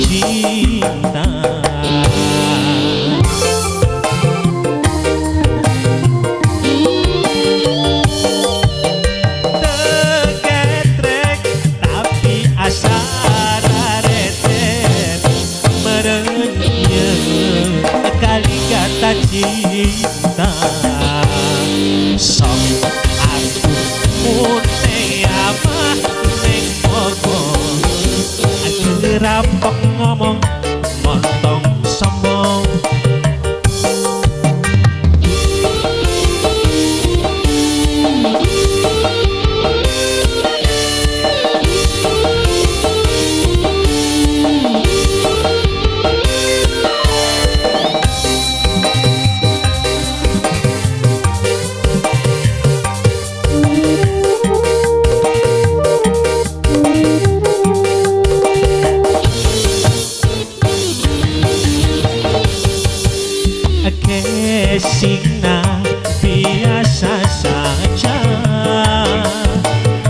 cinta. Tegetrek tapi asa raretet merenya kali kata cinta. Sok aku mute amah neng pokok rampok ngomong montong sombong. Kesingna biasa saja,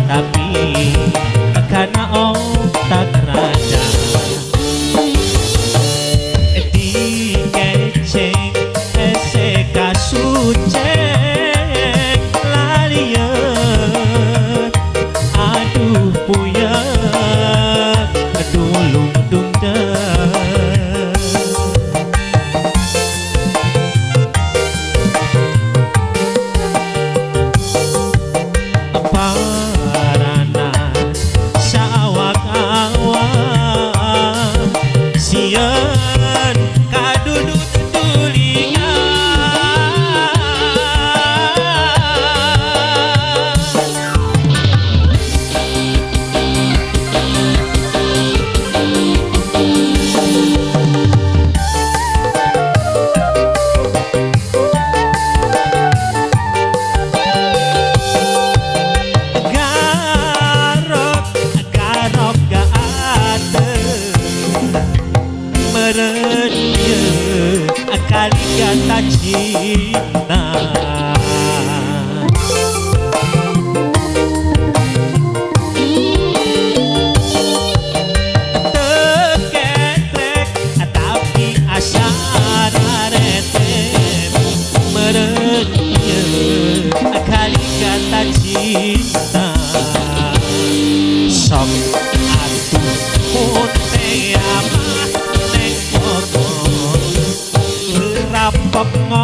tapi karena otak rada dikeceng seka suceng lalian. Aduh puyeng dulung dungdeng. Sieun kaduduk tulingan. Garok gak ada merenya kali kata cinta. Tegetrek tapi asa raretet merenya kali kata cinta. Sok atuh mute amah neng pokok rampok ngomong